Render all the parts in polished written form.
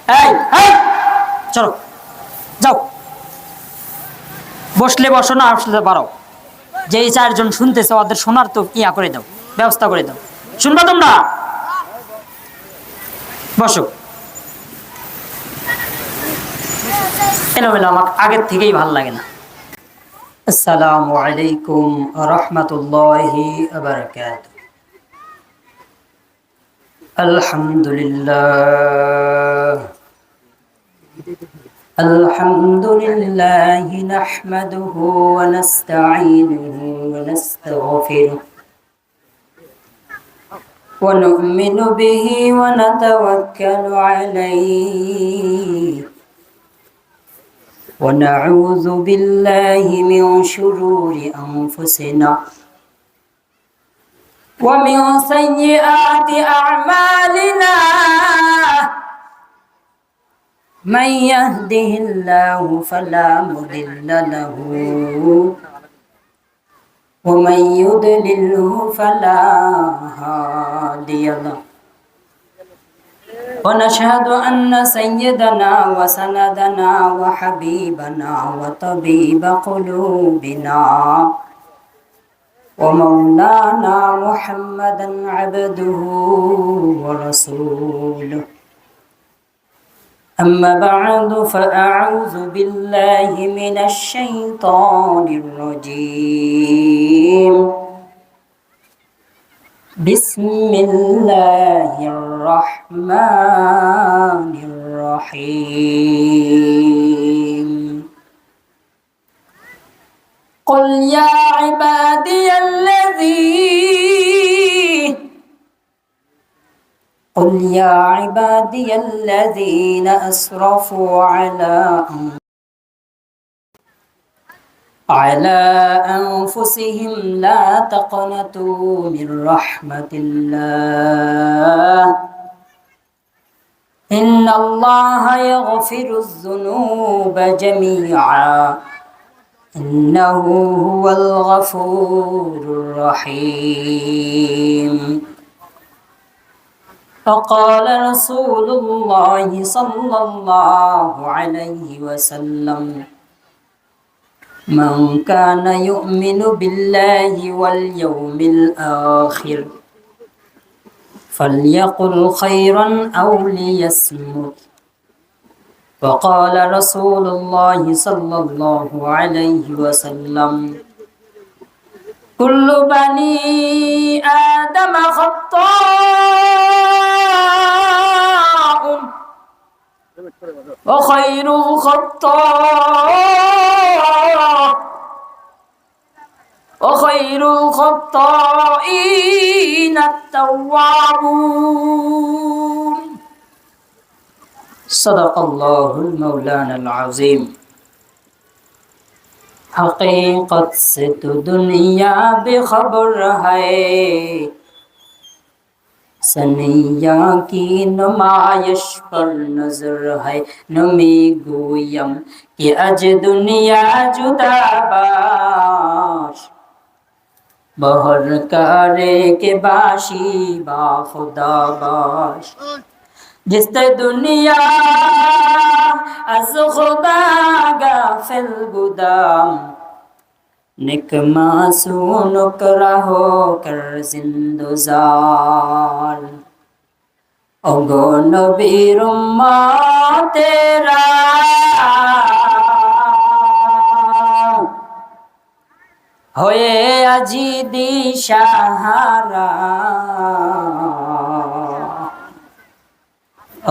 এই এই চলো যাও, বসলে বসো, না আসলে পারো। যেই চারজন শুনতেছে ওদের শোনার তো ইয়া করে দাও, ব্যবস্থা করে দাও। শুনবা তোমরা? বসো। এলোমেলো আমার আগের থেকেই ভাল লাগে না। আসসালামু আলাইকুম রাহমাতুল্লাহি ওয়া বারাকাতুহু। আলহামদুলিল্লাহ আলহামদুলিল্লাহি নাহমাদুহু ওয়া নাস্তাঈনুহু ওয়া নাস্তাগফিরুহ ওয়া নু'মিনু বিহি ওয়া নাতাওয়াক্কালু আলাইহি ওয়া নাউযু বিল্লাহি মিন শুরুরি আনফুসিনা ওয়া মিন সাইয়্যাতি আ'মালিনা। من يهده الله فلا مضل له ومن يضلله فلا هادي له ونشهد أن سيدنا وسندنا وحبيبنا وطبيب قلوبنا ومولانا محمدا عبده ورسوله. أما بعد فأعوذ بالله من الشيطان الرجيم. بسم الله الرحمن الرحيم. قل يا عبادي الذين أسرفوا على أنفسهم لا تقنطوا من رحمة الله إن الله يغفر الذنوب جميعا إنه هو الغفور الرحيم. فقال رسول الله صلى الله عليه وسلم من كان يؤمن بالله واليوم الآخر فليقل خيرا أو ليصمت. وقال رسول الله صلى الله عليه وسلم كل بني آدم خطاء وخير الخطائين التوابون. صدق الله المولانا العظيم. حقیقت سے تو دنیا بخبر ہے، سنیا کی نمائش پر نظر ہے. نمی گویم کہ اج دنیا جدا باش، بہر کارے کے باشی با خدا باش. جس دنیا از خدا غافل بودم، نکماسونک رہو کر زندزار. اگو نبیر امت تیرا ہوئے আজি دی شہارا.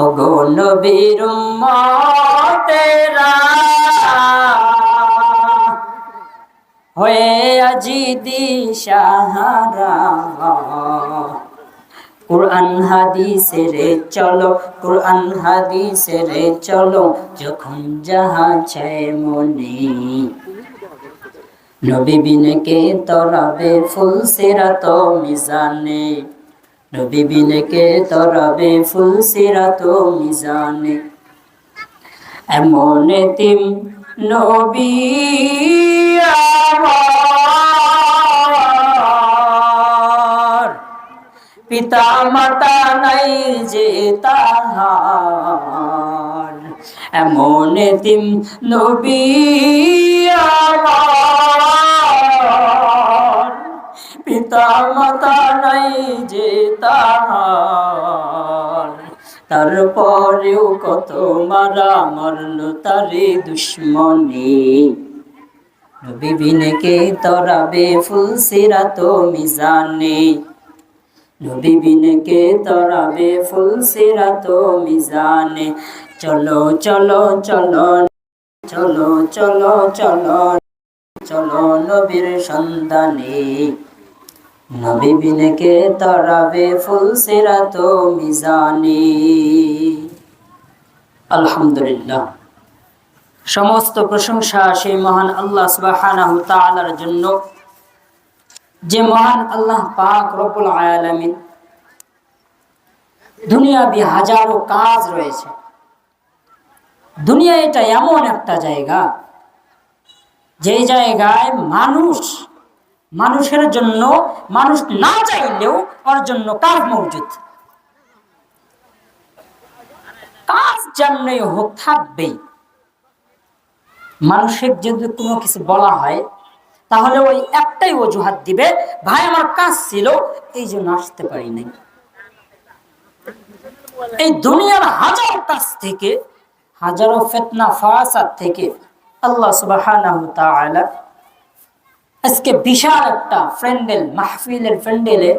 ওগো নবীর উম্মতেরা হয়ে আজি দিশাহারা. কুরআন হাদিসের চলো, কুরআন হাদিসের চলো, যখন যাহা চায় মনে. নবী বিনে কে তরাবে ফুল সিরাত মিজানে, নবী বিনে কে তরাবে ফুল সিরাত মিজানে. এমন এতিম নবী আমার, পিতা মাতা নাই যে তাহার. এমন এতিম নবী আমার, পিতা মাতা নাই যে তার, তারপরেও কত মারা মরল তারে দুশ্মনী। নবী বিনে কে তরাবে ফুল সিরাত মিজানে, নবী বিনে কে তরাবে ফুল সিরাত মিজানে। চলো চলো চলো চলো চলো চলো চলো নবীর সন্ধানে, নবী বিনে কে তরাবে ফুল সিরাত মিজানে। আলহামদুলিল্লাহ, সমস্ত প্রশংসা সেই মহান আল্লাহ সুবহানাহু ওয়া তাআলার জন্য, যে মহান আল্লাহ পাক রব্বুল আলামিন দুনিয়াবি হাজারো কাজ রয়েছে। দুনিয়া এটা এমন একটা জায়গা, যে জায়গায় মানুষের জন্য, মানুষ না চাইলেও ওর জন্য কাজ মওজুদ। কাজ যেমনই হোক থাকবেই। মানুষের যদি কোনো কিছু বলা হয় তাহলে ওই একটাই অজুহাত দিবে, ভাই আমার কাজ ছিল এই জন্য আসতে পারি নাই। এই দুনিয়ার হাজার কাজ থেকে, হাজারো ফিতনা ফাসাদ থেকে আল্লাহ সুবহানাহু ওয়া তাআলা আজকে বিশাল একটা মাহফিলের প্যান্ডেলে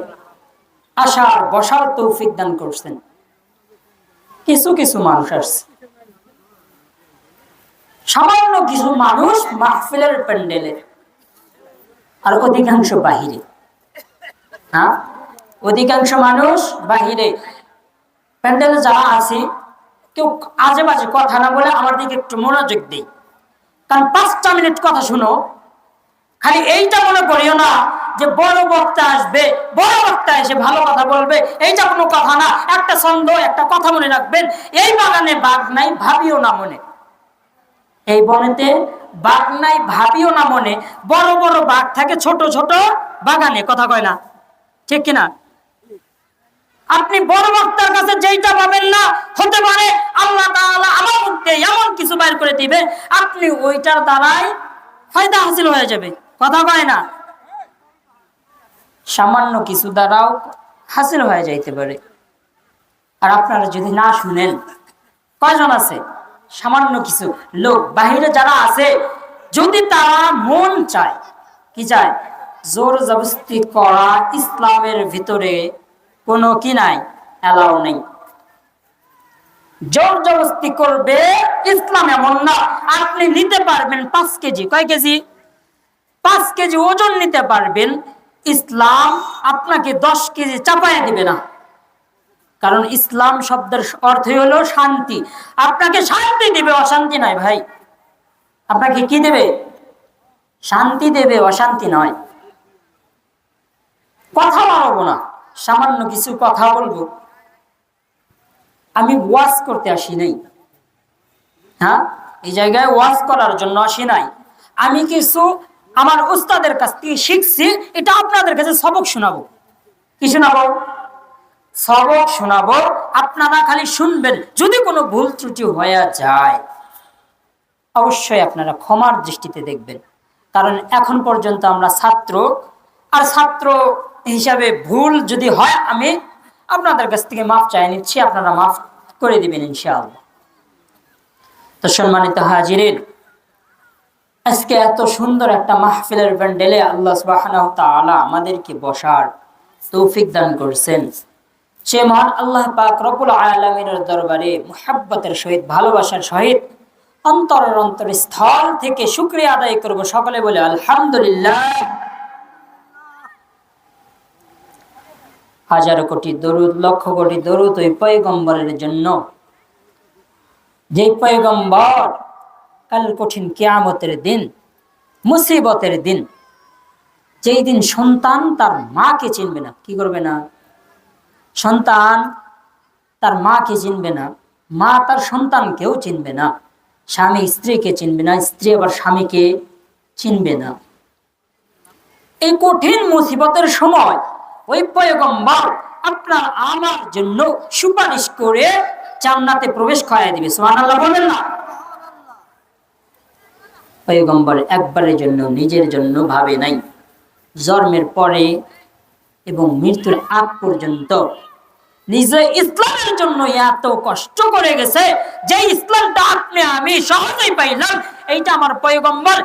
আসার বসার তৌফিক দান করছেন। কিছু কিছু মানুষ আসছে, সামান্য কিছু মানুষ মাহফিলের প্যান্ডেলে, আর অধিকাংশ বাহিরে। হ্যাঁ, অধিকাংশ মানুষ বাহিরে। প্যান্ডেলে যারা আছে কেউ আজে বাজে কথা না বলে আমার দিকে একটু মনোযোগ দিই, কারণ 5টা মিনিট কথা শুনো। খালি এইটা মনে করিও না যে বড় বক্তা আসবে, বড় বক্তা এসে ভালো কথা বলবে, এইটা কোনো কথা না। একটা ছন্দ, একটা কথা মনে রাখবেন, এই বাগানে বাঘ নাই ভাবিও না মনে, এই বনেতে বাঘ নাই ভাবিও না মনে। বড় বড় বাঘ থাকে ছোট ছোট বাগানে, কথা কয় না, ঠিক কিনা? আপনি বড় বক্তার কাছে যেইটা পাবেন না, হতে পারে আল্লাহ তাআলা আমার মধ্যে এমন কিছু বাইর করে দিবে, আপনি ওইটার দ্বারাই ফায়দা হাসিল হয়ে যাবে, কথা কয় না? সামান্য কিছু দ্বারাও হাসিল হয়ে যাইতে পারে। আর আপনারা যদি না শুনেন, কয়জন আছে সামান্য কিছু লোক বাহিরে যারা আছে, যদি তারা মন চায়, কি চায়, জোর জবরদস্তি করা ইসলামের ভিতরে কোনো কি নাই, এলাও নেই। জোর জবরদস্তি করবে ইসলাম এমন না। আপনি নিতে পারবেন 5 কেজি, কয় কেজি? 5 কেজি ওজন নিতে পারবেন, ইসলাম আপনাকে 10 কেজি চাপায়া দিবে না। কারণ ইসলাম শব্দের অর্থই হলো শান্তি। আপনাকে শান্তি দিবে, অশান্তি নয় ভাই। আপনাকে কি দেবে? শান্তি দেবে, অশান্তি নয়। কথা বলবো না, সামান্য কিছু কথা বলবো। আমি ওয়াজ করতে আসি নাই, হ্যাঁ, এই জায়গায় ওয়াজ করার জন্য আসি নাই। আমি কিছু আমার উস্তাদের কাছ থেকে শিখছি, এটা আপনাদের কাছে সবক শোনাবো। কি শোনাবো? সবক শোনাবো। আপনারা খালি শুনবেন। যদি কোনো ভুল ত্রুটি হয়ে যায় অবশ্যই আপনারা ক্ষমার দৃষ্টিতে দেখবেন, কারণ এখন পর্যন্ত আমরা ছাত্র, আর ছাত্র হিসাবে ভুল যদি হয় আমি আপনাদের কাছ থেকে মাফ চাই নিচ্ছি, আপনারা মাফ করে দিবেন ইনশাআল্লাহ। তো সম্মানিত হাজিরিন, আজকে এত সুন্দর একটা মাহফিলের প্যান্ডেলে আল্লাহ সুবহানাহু ওয়া তাআলা আমাদেরকে বসার তৌফিক দান করেছেন। সে মহান আল্লাহ পাক রব্বুল আলামিনের দরবারে মুহাব্বতের সহিত, ভালোবাসার সহিত অন্তরের স্থল থেকে শুকরিয়া আদায় করব। সকলে বলে আলহামদুলিল্লাহ। হাজার কোটি দরুদ, লক্ষ কোটি দরুদ ওই পয়গম্বরের জন্য, যে পয়গম্বর কাল কঠিন কিয়ামতের দিন, মুসিবতের দিন, যেই দিন সন্তান তার মাকে চিনবে না। কি করবে না? সন্তান তার মাকে চিনবে না, মা তার সন্তানকেও চিনবে না, স্বামী স্ত্রীকে চিনবে না, স্ত্রী আবার স্বামীকে চিনবে না। এই কঠিন মুসিবতের সময় ওই পয়গম্বর আপনার আমার জন্য সুপারিশ করে জান্নাতে প্রবেশ করায় দিবে। সুবহানাল্লাহ বলবেন না? পয়গম্বর একবারের জন্য নিজের জন্য ভাবে নাই, জন্মের পরে এবং মৃত্যুর আগ পর্যন্ত নিজে ইসলামের জন্য এত কষ্ট করে গেছে, যে ইসলামটা আপনি আমি সহজেই পাইলাম, এইটা আমার পয়গম্বর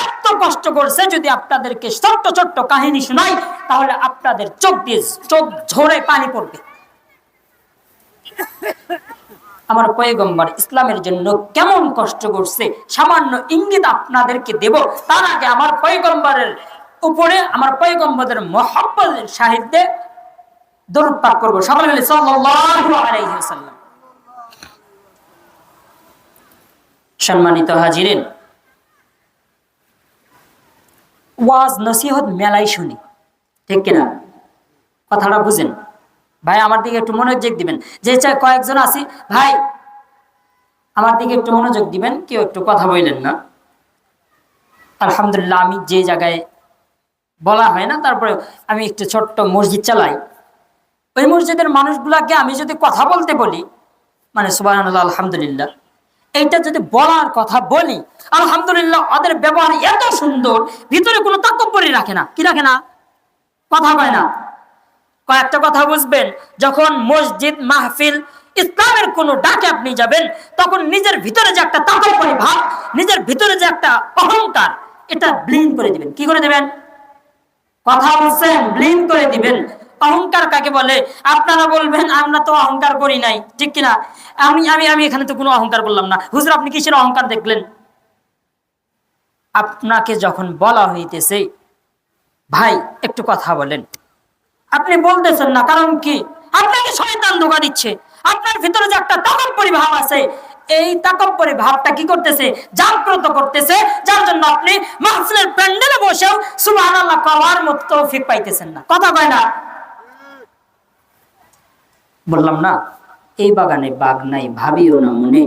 এত কষ্ট করছে। যদি আপনাদেরকে ছোট্ট ছোট্ট কাহিনী শোনাই তাহলে আপনাদের চোখ ঝরে পানি পড়বে। আমার পয়গম্বর ইসলামের জন্য কেমন কষ্ট করছে সামান্য ইঙ্গিত আপনাদেরকে দেব। তার আগে আমার পয়গম্বরের উপরে, আমার পয়গম্বরের মুহাব্বতের সাহিত্যে দরুদ পাঠ করব। সকলে মিলে সাল্লাল্লাহু আলাইহি ওয়াসাল্লাম। সম্মানিত হাজিরিন, ওয়াজ নসিহত মেলাই শুনি, ঠিক কিনা? কথাটা বুঝেন ভাই, আমার দিকে একটু মনোযোগ দিবেন। যে কয়েকজন আছি ভাই, আমার দিকে একটু মনোযোগ দিবেন, কেউ একটু কথা বললেন না। আলহামদুলিল্লাহ, আমি যে জায়গায় বলা হয় না, তারপরে আমি একটু ছোট্ট মসজিদ চালাই, ওই মসজিদের মানুষগুলাকে আমি যদি কথা বলতে বলি, মানে সুবহানাল্লাহ আলহামদুলিল্লাহ, এইটা যদি বলার কথা বলি, আলহামদুলিল্লাহ ওদের ব্যবহার এত সুন্দর, ভিতরে কোনো তাকব্বুরি রাখে না। কি রাখে না? কথা কয় না। কয়েকটা কথা বুঝবেন, যখন মসজিদ মাহফিল ইসলামের কোনো ডাকে আপনি যাবেন, তখন নিজের ভিতরে যে একটা তাকব্বুরি ভাব, নিজের ভিতরে যে একটা অহংকার, এটা ব্লিন করে দিবেন। কি করে দিবেন? কথা বলছেন, ব্লিন করে দিবেন। অহংকার কাকে বলে? আপনারা বলবেন আমরা তো অহংকার করি নাই, ঠিক কিনা? আমি আমি আমি এখানে তো কোনো অহংকার বললাম না। হুজুর আপনি কিসের অহংকার দেখলেন? আপনাকে যখন বলা হইতেছে ভাই একটু কথা বলেন, আপনি বলতেছেন না, কারণ কি? আপনাকে শয়তান ধোঁকা দিচ্ছে। আপনার ভিতরে যে একটা তাকব্বুরি ভাব আছে, এই তাকব্বুরি ভাবটা কি করতেছে? জাগ্রত করতেছে, যার জন্য আপনি মাহফিলের প্যান্ডেলে বসেও সুবহানাল্লাহ কওয়ার মতো তৌফিক পাইতেছেন না। কথা কয় না? বললাম না, এই বাগানে বাঘ নাই ভাবিও না মনে,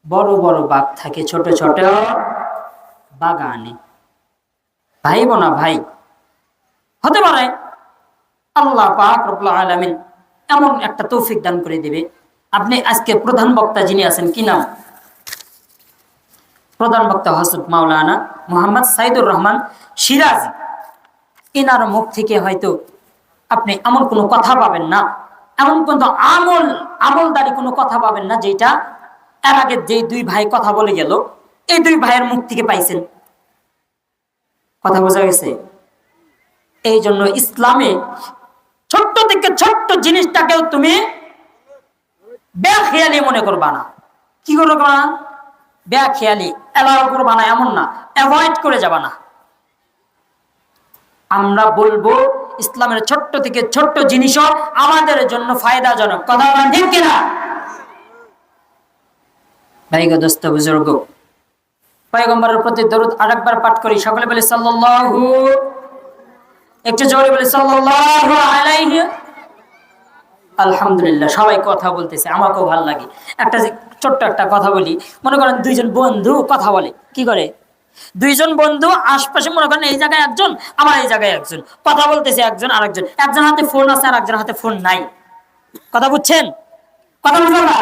বড় বড় বাঘ থাকে ছোট ছোট বাগানে। ভাইবো না ভাই, হতে পারে আল্লাহ পাক রব্বুল আলামিন এমন একটা তৌফিক দান করে দিবে। আপনি আজকে প্রধান বক্তা যিনি আছেন, কি নাম? প্রধান বক্তা হযরত মাওলানা মুহাম্মদ সাইদুর রহমান সিরাজি। ইনার মুখ থেকে হয়তো আপনি এমন কোনো কথা পাবেন না, এমন কোনো আমলদারি কোনো কথা পাবেন না, যেটা এর আগে যে দুই ভাই কথা বলে গেল, এই দুই ভাইয়ের মুখ থেকে পাইছেন। কথা বোঝা গেছে? এই জন্য ইসলামে ছোট্ট থেকে ছোট্ট জিনিসটাকেও তুমি বেখেয়ালি মনে করবা না। কি করবা না? বেখেয়ালি এলাও করবা না, এমন না, অ্যাভয়েড করে যাবা না। আমরা বলবো ইসলামের ছোট্ট থেকে ছোট্ট জিনিসও আমাদের জন্য ফায়দাজনক। কথা বলেন ঠিক কিনা? ভাই গো, দোস্ত, বুজুর্গ, পয়গম্বরের প্রতি দরুদ আরেকবার পাঠ করি। সকলে বলে সাল্লাল্লাহু, একটু জোরে বলে সাল্লাল্লাহু আলাইহি। আলহামদুলিল্লাহ, সবাই কথা বলতেছে, আমাকেও ভালো লাগে। একটা ছোট্ট একটা কথা বলি। মনে করেন দুইজন বন্ধু কথা বলে, কি করে? দুইজন বন্ধু আশপাশে, মনে করেন এই জায়গায় একজন, আমার এই জায়গায় একজন, কথা বলতেছে একজন আরেকজন, একজন হাতে ফোন আছে আর একজন হাতে ফোন নাই। কথা বুঝছেন? কথা বুঝলেন না?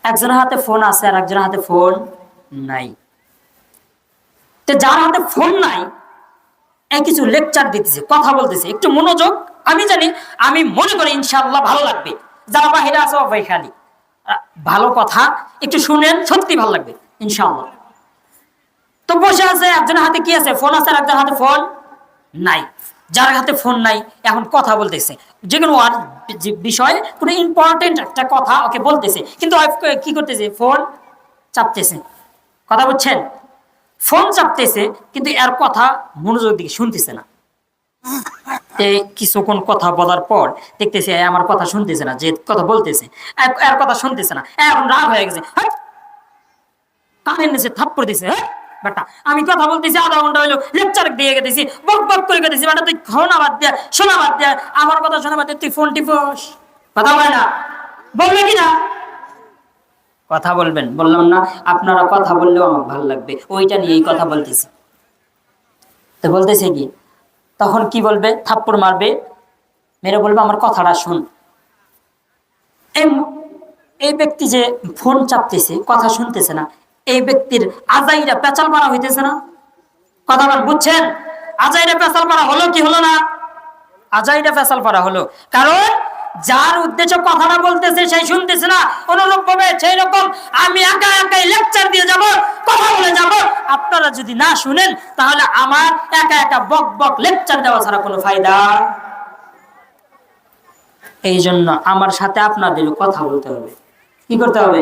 একজনের হাতে ফোন আছে আর একজনের হাতে ফোন নাই। তো যার হাতে ফোন নাই, এই কিছু লেকচার দিতেছে, কথা বলতেছে, একটু মনোযোগ। আমি জানি, আমি মনে করি ইনশাআল্লাহ ভালো লাগবে। যারা বাহিরে আছে ভাই, খালি ভালো কথা একটু শুনেন, সত্যি ভালো লাগবে ইনশাআল্লাহ। তো বসে আছে, একজনের হাতে কি আছে? ফোন আছে আর একজনের হাতে ফোন নাই। যার হাতে ফোন নাই এখন কথা বলতেছে, যে কোনো বিষয়, কোনো ইম্পর্টেন্ট একটা কথা ওকে বলতেছে, কিন্তু কি করতেছে? ফোন চাপতেছে। কথা বুঝছেন? ফোন চাপতেছে, কিন্তু এর কথা মনোযোগ দিকে শুনতেছে না। কিছুক্ষণ কথা বলার পর দেখতেছে আমার কথা শুনতেছে না, যে কথা বলতেছে এর কথা শুনতেছে না। এখন রাগ হয়ে গেছে, কানের নিচে থাপ্পড় দিছে। বেটা, আমি কথা বলতেছি, আধা ঘন্টা হইলো লেকচার দিয়ে গেতেছি, বক বক করে গেতেছি, বেটা তুই শোনা বাদ দিয়া, শোনা বাদ দিয়া, আমার কথা শোনা বাদ দিয়া তুই ফোন টিপস। কথা বলে না? বলবে কিনা? কথা বলবেন। বললাম না, আপনারা কথা বললেও আমার ভালো লাগবে, ওইটা নিয়েই কথা বলতেছি। তো বলতেছে কি, তখন কি বলবে? থাপ্পড় মারবে, মেরে বলবে আমার কথাটা শুন। এই এই ব্যক্তি যে ফোন চাপতেছে, কথা শুনতেছে না, এই ব্যক্তির আজাইরা পেঁচাল মারা হইতেছে না? কথা বল, বুঝছেন? আজাইরা পেঁচাল মারা হলো কি হলো না? আজাইরা পেঁচাল মারা হলো। কারণ যার উদ্দেশ্য কথাটা বলতেছে সেই শুনতেছে না। অনুরূপ ভাবে সেই রকম আমি একা একাই লেকচার দিয়ে যাব, কথা বলে যাব, আপনারা যদি না শুনেন তাহলে আমার একা একা বক বক লেকচার দেওয়া ছাড়া কোনো ফায়দা। এই জন্য আমার সাথে আপনাদের কথা বলতে হবে। কি করতে হবে?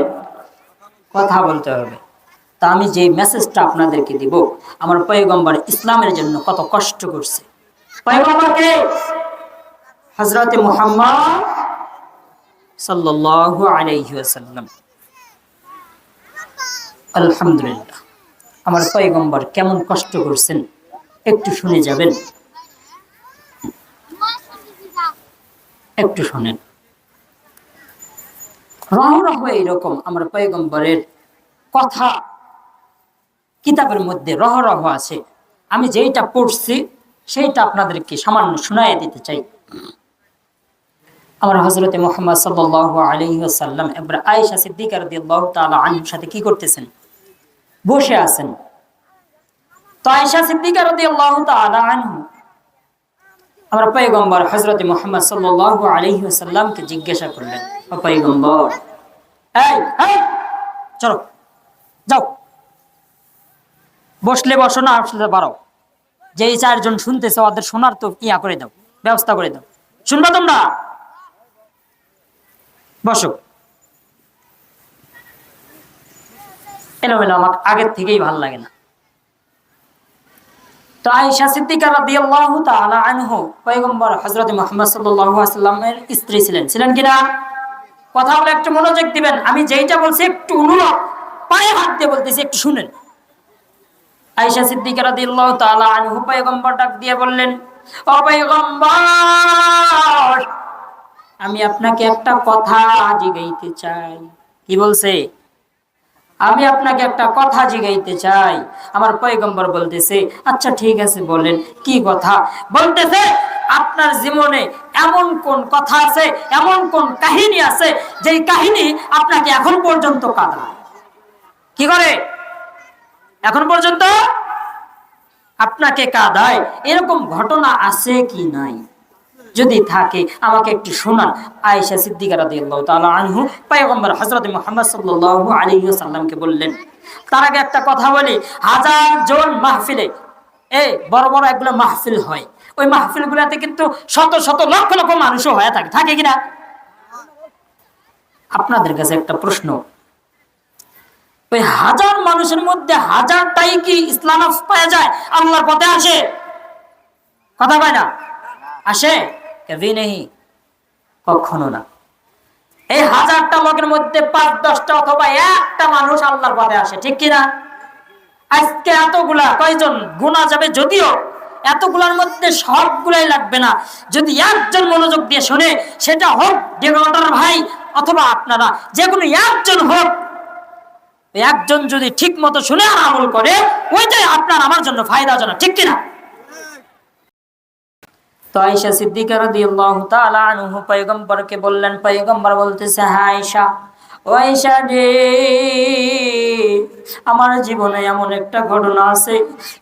কথা বলতে হবে। তা আমি যে মেসেজটা আপনাদেরকে দিব, আমার পয়গম্বর ইসলামের জন্য কত কষ্ট করছে। পয়গম্বরকে হযরত মুহাম্মদ সাল্লাল্লাহু আলাইহি ওয়াসাল্লাম, আলহামদুলিল্লাহ, আমার পয়গম্বর কেমন কষ্ট করছেন একটু শুনে যাবেন, একটু শুনেন। রহ এইরকম আমার পয়গম্বরের কথা কিতাবের মধ্যে রহ আছে। আমি যেইটা পড়ছি সেইটা আপনাদেরকে সামান্য শোনায় দিতে চাই। আমার হযরতে মুহাম্মদ সাল্লাল্লাহু আলাইহি ওয়াসাল্লাম একবার আয়েশা সিদ্দিকা রাদিয়াল্লাহু তাআলা আনহার সাথে কি করতেছেন? বসে আছেন। তো আয়েশা সিদ্দিকা রাদিয়াল্লাহু তাআলা আনহা আমার পয়গম্বর হযরতে মুহাম্মদ সাল্লাল্লাহু আলাইহি ওয়াসাল্লামকে জিজ্ঞাসা করলেন, ও পয়গম্বর, এই চলো যাও, বসলে বসো, না আসলে বাড়াও, যে চারজন শুনতেছে ওদের শোনার তো ইয়া করে দাও, ব্যবস্থা করে দাও। শুনবা তোমরা? বসো। এলোমেলো আমাকে আগের থেকেই ভাল লাগে না। তো আয়েশা সিদ্দিকা রাদিয়াল্লাহু তাআলা আনহা পয়গম্বর হযরত মুহাম্মদ সাল্লাল্লাহু আলাইহি ওয়াসাল্লামের স্ত্রী ছিলেন কিনা? কথা বলে একটু মনোযোগ দিবেন। আমি যেইটা বলছি একটু অনুরোধ, পায়ে হাত দিয়ে বলতেছি, একটু শুনেন। আয়েশা সিদ্দিকা রাদিয়াল্লাহু তাআলা আনহা পয়গম্বর ডাক দিয়ে বললেন, ও পয়গম্বর, আমি আপনাকে একটা কথা জিগাইতে চাই। কি বলছে? আমি আপনাকে একটা কথা জিগাইতে চাই। আমার পয়গম্বর বলতেছে, আচ্ছা ঠিক আছে বলেন, কি কথা? বলতেছে, আপনার জীবনে এমন কোন কথা আছে, এমন কোন কাহিনী আছে যেই কাহিনী আপনাকে এখন পর্যন্ত কাঁদায়? কি করে? এখন পর্যন্ত আপনাকে কাঁদায়, এরকম ঘটনা আছে কি নাই? যদি থাকে আমাকে একটু শোনান। আয়েশা সিদ্দিকা রাদিয়াল্লাহু তাআলা আনহা পয়গম্বর হযরত মুহাম্মদ সাল্লাল্লাহু আলাইহি ওয়াসাল্লামকে বললেন। তার আগে একটা কথা বলি, হাজার জন মাহফিলে, বড় বড় এগুলো মাহফিল হয়, ওই মাহফিলগুলোতে কিন্তু শত শত লক্ষ লক্ষ মানুষও হয়ে থাকে, থাকে কিনা? আপনাদের কাছে একটা প্রশ্ন, ওই হাজার মানুষের মধ্যে হাজারটাই কি ইসলাম পাওয়া যায়, আল্লাহর পথে আসে? কথা কয় না? আসে? কভি নেই, কখনো না। এই হাজারটা লোকের মধ্যে ৫-১০টা অথবা একটা মানুষ আল্লাহর পথে আসে, ঠিক কিনা? আজকে এতগুলা কয়জন গুণা যাবে, যদিও এতগুলার মধ্যে সবগুলাই লাগবে না, যদি একজন মনোযোগ দিয়ে শুনে, সেটা হোক ডেকোরেটর ভাই অথবা আপনারা, যে কোনো একজন হোক, একজন যদি ঠিক মতো শুনে আর আমল করে, ওইটাই আপনার আমার জন্য ফায়দাজনক, ঠিক কিনা? তো আয়েশা সিদ্দিকা রাদিয়াল্লাহু তাআলা আনহা পয়গম্বরকে বললেন, পয়গম্বর বলতেছে, হ্যাঁ আয়েশা, ও আয়েশা রে, আমার জীবনে এমন একটা ঘটনা আছে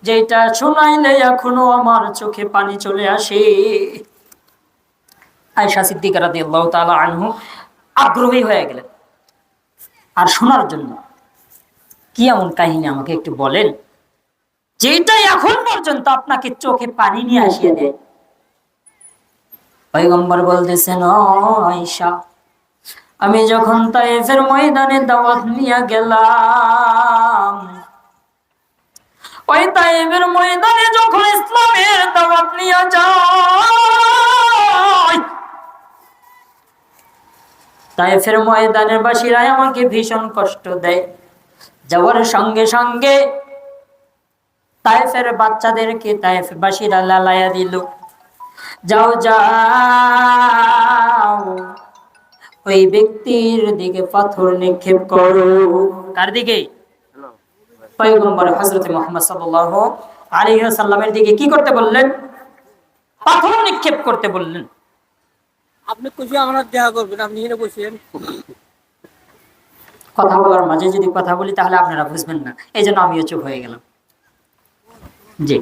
যেটা শোনাইলে এখনো আমার চোখে পানি চলে আসে। আয়েশা সিদ্দিকা রাদিয়াল্লাহু তাআলা আনহা আগ্রহী হয়ে গেলেন আর শোনার জন্য। কি এমন কাহিনী আমাকে একটু বলেন যেটা এখন পর্যন্ত আপনাকে চোখে পানি নিয়ে আসিয়ে দেয়? পয়গম্বর বলতেছেন, ও আয়েশা, আমি যখন তায়েফের ময়দানে দাওয়াত নিয়ে গেলাম, ওই তায়েফের ময়দানে যখন ইসলামের দাওয়াত নিয়ে যাই, তায়েফের ময়দানের বাসীরা আমাকে ভীষণ কষ্ট দেয়। যাওয়ার সঙ্গে সঙ্গে তায়েফের বাচ্চাদেরকে তায়েফ বাসীরা লালায়া দিল, যাও যাও, ওই ব্যক্তির দিকে পাথর নিক্ষেপ করো। কার দিকে? পয়গম্বর হযরত মুহাম্মদ সাল্লাল্লাহু আলাইহি ওয়াসাল্লামের দিকে কি করতে বললেন? পাথর নিক্ষেপ করতে বললেন। আপনি খুশি আমরা দেখা করবেন, আপনি এখানে বসেন। কথা বলার মাঝে যদি কথা বলি তাহলে আপনারা বুঝবেন না, এই জন্য আমিও চুপ হয়ে গেলাম। জি,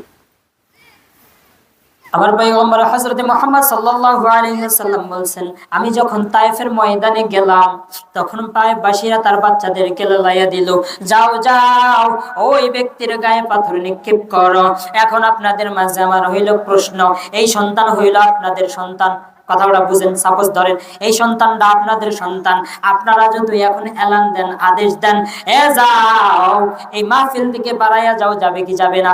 আমার পয়গম্বর হযরত মুহাম্মদ সাল্লাল্লাহু আলাইহি ওয়াসাল্লাম বলেন, আমি যখন তায়েফের ময়দানে গেলাম তখন তায়েফবাসীরা তার বাচ্চাদেরকে লাইয়া দিল, যাও যাও ওই ব্যক্তির গায়ে পাথর নিক্ষেপ করো। এখন আপনাদের মাঝে আমার হইল প্রশ্ন, এই সন্তান হইল আপনাদের সন্তান, কথাটা বুঝেন। সাপোজ ধরেন এই সন্তানটা আপনাদের সন্তান, আপনারা যদি এখন এলান দেন, আদেশ দেন, এ যাও এই মাহফিল থেকে বাড়াইয়া যাও, যাবে কি যাবে না?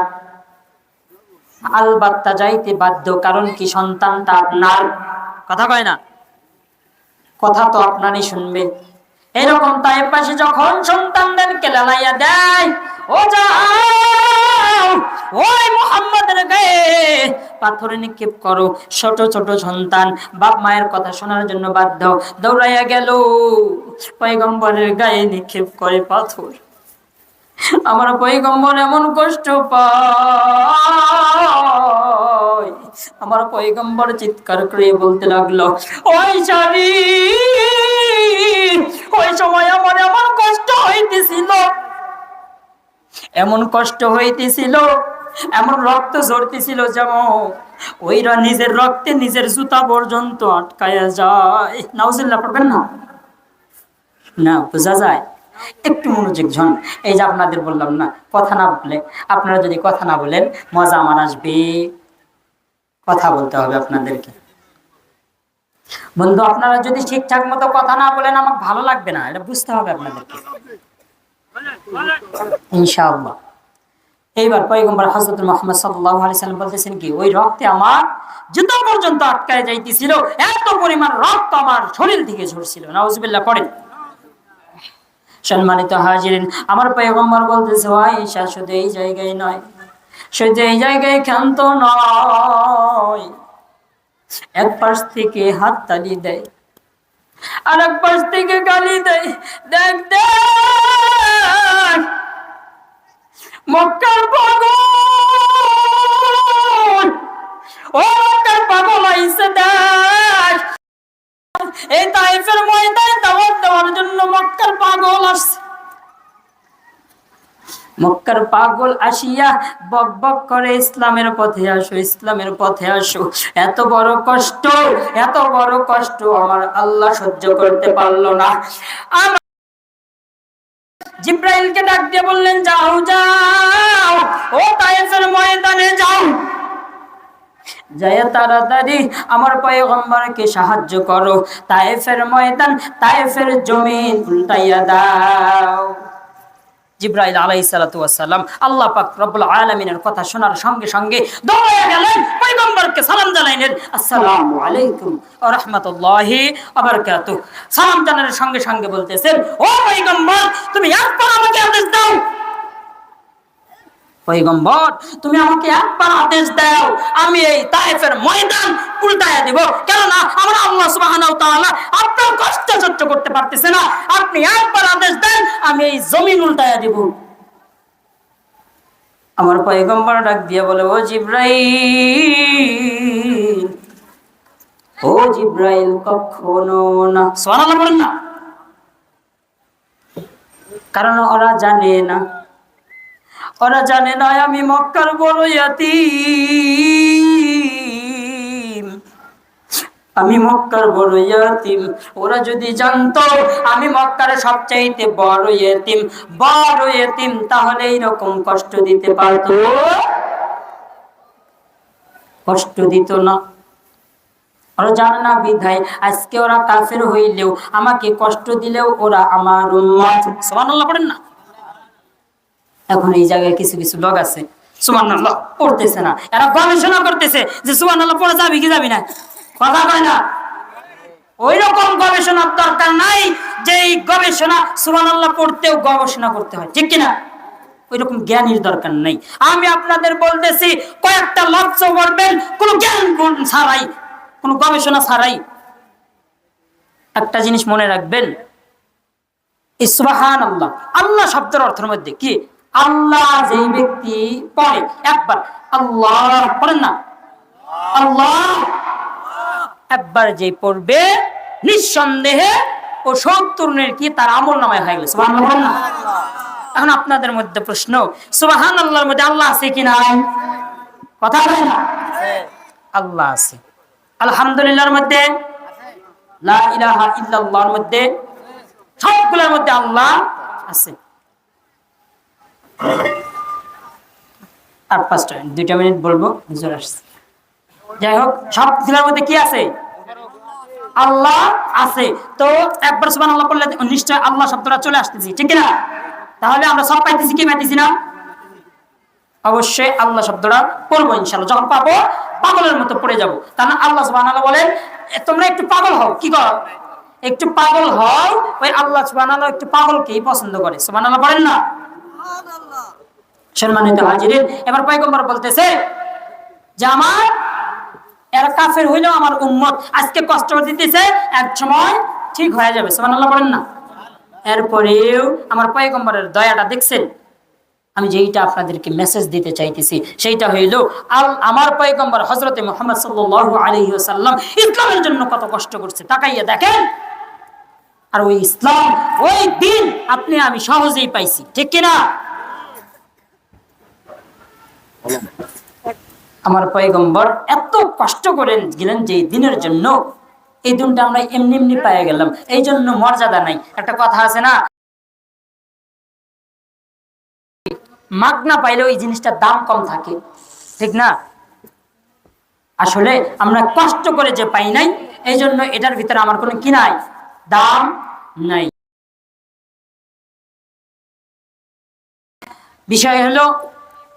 আলবাত্তা যাইতে বাধ্য, কারণ কি সন্তানটা আপনার। কথা কয় না, কথা তো আপনারই শুনবে। এরকম তাই পাশে যখন সন্তানদেরকে লালাইয়া দেয়, ও যাও ওই মুহাম্মাদের গায়ে পাথর নিক্ষেপ করো। ছোট ছোট সন্তান বাপ মায়ের কথা শোনার জন্য বাধ্য, দৌড়াইয়া গেল পয়গম্বরের গায়ে নিক্ষেপ করে পাথর। আমার পয়গম্বর এমন কষ্ট পায়, আমার পয়গম্বর চিৎকার করে বলতে লাগলো, ওই সারি ওই সময় আমার এমন কষ্ট হইতেছিল, এমন কষ্ট হইতেছিল, এমন রক্ত ঝরতেছিল, যেমন ওইরা নিজের রক্তে নিজের জুতা পর্যন্ত আটকায়া যায়। নাউজুবিল্লাহ পড়বেন না? না, বোঝা যায়। একটু মনোযোগ ঝন। এই যে আপনাদের বললাম না, কথা না বলে, আপনারা যদি কথা না বলেন মজা আমার আসবে, কথা বলতে হবে আপনাদেরকে। বন্ধু, আপনারা যদি ঠিকঠাক মতো কথা না বলেন আমাকে ভালো লাগবে না, এটা বুঝতে হবে আপনাদেরকে, ইনশাআল্লাহ। এইবার পয়গম্বর হযরত মুহাম্মদ সাল্লাল্লাহু আলাইহি সাল্লাম বলতেছেন কি, ওই রক্তে আমার জুতা পর্যন্ত আটকায় যাইতেছিল, এত পরিমাণ রক্ত আমার শরীর থেকে ঝরছিল। নাউজুবিল্লাহ পড়েন। সম্মানিত হাজিরিন, আমার পয়গম্বর বলতেছে, আয়েশা শুধু এই জায়গায় নয়, শুধু এই জায়গায় ক্ষান্ত নয়, এক পাশ থেকে হাত তালি দেয় আর এক পাশ থেকে গালি দেয়। দেখ দেখ মক্কার পাগল, ও মক্কার পাগল আইছে, দেখ এই তায়েফের ময়দানে দাওয়াত দেওয়ার জন্য মক্কার পাগল আসছে। মক্কার পাগল আসিয়া বক বক করে, ইসলামের পথে আসো, ইসলামের পথে আসো। এত বড় কষ্ট, এত বড় কষ্ট আমার আল্লাহ সহ্য করতে পারলো না। আমার জিব্রাইলকে ডাক দিয়ে বললেন, যাও যাও ও তায়েফের ময়দানে যাও, যায় তাড়াতাড়ি আমার পয়গম্বরকে সাহায্য করো, তায়েফের ময়দান, তায়েফের জমিন উল্টাইয়া দাও। জিব্রাইল আলাইহিস সালাতু ওয়াস সালাম আল্লাহ পাক রব্বুল আলামিনের কথা শোনার সঙ্গে সঙ্গে দৌড়ে গেলেন, পয়গম্বরকে সালাম জানাইলেন, আসসালামু আলাইকুম ওয়া রাহমাতুল্লাহি ওয়া বারাকাতুহু। সালাম জানানোর সঙ্গে সঙ্গে বলতেছেন, ও পয়গম্বর তুমি একবার আমাকে আদেশ দাও, পয়গম্বর তুমি আমাকে একবার আদেশ দাও, আমি এই তায়েফের ময়দান উল্টায়া দিব। কেননা আমরা আল্লাহ সুবহানাহু ওয়া তাআলা আপনার কষ্ট সহ্য করতে পারতেছে না, আপনি একবার আদেশ দেন, আমি এই জমিন উল্টায়া দিব। আমার পয়গম্বর ডাক দিয়া বলে, ও জিব্রাইল, ও জিব্রাইল, কখনো না। সুবহানাল্লাহ বলেন না, কারণ ওরা জানে না, ওরা জানে না আমি মক্কার বড় ইয়াতীম, আমি মক্কার বড় ইয়াতীম। ওরা যদি জানতো আমি মক্কার সবচাইতে বড় ইয়াতীম, তাহলে এইরকম কষ্ট দিতে পারতো? কষ্ট দিত না। ওরা জানে না বিধায় আজকে ওরা কাফের হইলেও, আমাকে কষ্ট দিলেও ওরা আমার উম্মত। সুবহানাল্লাহ পড়েন না? এখন এই জায়গায় কিছু কিছু লোক আছে সুবহানাল্লাহ পড়তেছে না, এরা গবেষণা করতেছে যে সুবহানাল্লাহ পড়া যাবে কি যাবে না, কথা কয় না। ওই রকম গবেষণার দরকার নাই যে এই গবেষণা সুবহানাল্লাহ পড়তেও গবেষণা করতে হয়, ঠিক কিনা? ওই রকম জ্ঞানের দরকার নেই। আমি আপনাদের বলতেছি কয়েকটা লফজ পড়বেন কোনো জ্ঞান ছাড়াই, কোনো গবেষণা ছাড়াই। একটা জিনিস মনে রাখবেন, এই সুবহানাল্লাহ আল্লাহ শব্দের অর্থের মধ্যে কি, আল্লাহ যেই ব্যক্তি পড়ে একবার আল্লাহ পড়েন না, আল্লাহ একবার যে পড়বে নিঃসন্দেহে ও 70 নেকি তার আমলনামায় হয়ে গেল। সুবহানাল্লাহ। এখন আপনাদের মধ্যে প্রশ্ন, সুবহানাল্লাহর মধ্যে আল্লাহ আছে কি নাই? কথা বলেন না। আল্লাহ আছে। আলহামদুলিল্লাহর মধ্যে, লা ইলাহা ইল্লাল্লাহর মধ্যে, সবগুলোর মধ্যে আল্লাহ আছে। আর 2 মিনিট বলবো, হুজুর আসছে। যাই হোক, সবগুলোর মধ্যে কি আছে? আল্লাহ আছে। তো একবার সুবহানাল্লাহ বললে নিশ্চয় আল্লাহ শব্দটা চলে আসতেছি, ঠিক না? তাহলে আমরা সব পাইতেছি কি পাইতেছি না? অবশ্যই আল্লাহ শব্দটা পড়বো ইনশাআল্লাহ। যখন পাবো পাগলের মতো পড়ে যাব। তার আল্লাহ সুবহানাল্লাহ বলেন তোমরা একটু পাগল হও। কি করো? একটু পাগল হও। ওই আল্লাহ সুবহানাল্লাহ একটু পাগলকেই পছন্দ করে। সুবহানাল্লাহ বলেন না? সম্মানিত হাজিরিন, এবার পয়গম্বর বলতেছে যে আমার এরা কাফের হইলেও আমার উম্মত আজকে কষ্ট দিতেছে, এক সময় ঠিক হয়ে যাবে। সুবহানাল্লাহ বলেন না? এরপরেও আমার পয়গম্বরের দয়াটা দেখছেন। আমি যেইটা আপনাদেরকে মেসেজ দিতে চাইতেছি সেইটা হইল আমার পয়গম্বর হযরতে মুহাম্মদ সাল্লাল্লাহু আলাইহি ওয়াসাল্লাম ইসলামের জন্য কত কষ্ট করছে, তাকাইয়া দেখেন। আর ওই ইসলাম, ওই দিন আপনি আমি সহজেই পাইছি, ঠিক কি না? আমার পয়গম্বর এত কষ্ট করে গেলেন যে দিনের জন্য, এই দিনটা আমরা এমনি এমনি পেয়ে গেলাম, এই জন্য মর্যাদা নাই। একটা কথা আছে না, মাগনা পাইলে ওই জিনিসটার দাম কম থাকে, ঠিক না? আসলে আমরা কষ্ট করে যে পাই নাই, এই জন্য এটার ভিতরে আমার কোনো কি নাই, দাম নাই। বিষয় হলো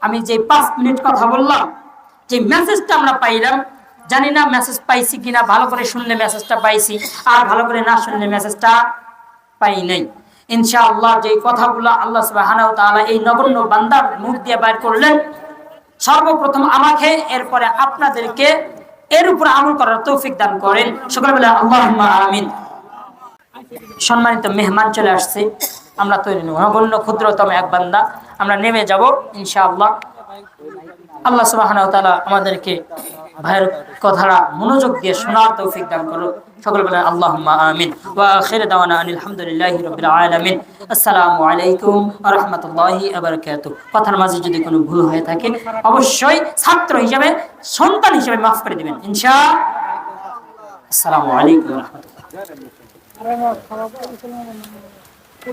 আমি যে 5 মিনিট কথা বললাম, যে মেসেজটা আমরা পাইলাম, জানি না মেসেজ পাইছি কিনা। ভালো করে শুনলে মেসেজটা পাইছি, আর ভালো করে না শুনলে মেসেজটা পাই নাই। ইনশাআল্লাহ যে কথাগুলো আল্লাহ সুবহানাহু ওয়া তাআলা এই নগণ্য বান্দার মুখ দিয়ে বাইর করলেন, সর্বপ্রথম আমাকে, এরপরে আপনাদেরকে এর উপর আমল করার তৌফিক দান করেন। সকলে বলে আল্লাহুম্মা আমিন। সম্মানিত মেহমান চলে আসছে, আমরা তৈরি নগণ্য ক্ষুদ্রতম এক বান্দা, আমরা নেমে যাব ইনশাআল্লাহ। আল্লাহ সুবহানাহু ওয়া তাআলা আমাদেরকে ভাইয়ের কথাটা মনোযোগ দিয়ে শোনার তৌফিক দান করো। সকলে বলেন আল্লাহুম্মা আমিন। ওয়া আখিরু দাওয়ানা আনিল হামদুলিল্লাহি রাব্বিল আলামিন। আসসালামু আলাইকুম ওয়া রাহমাতুল্লাহি ওয়া বারাকাতুহু। কথার মাঝে যদি কোনো ভুল হয়ে থাকে অবশ্যই ছাত্র হিসেবে, সন্তান হিসেবে মাফ করে দিবেন ইনশাআল্লাহ। আসসালামু আলাইকুম ওয়া রাহমাতুল্লাহ।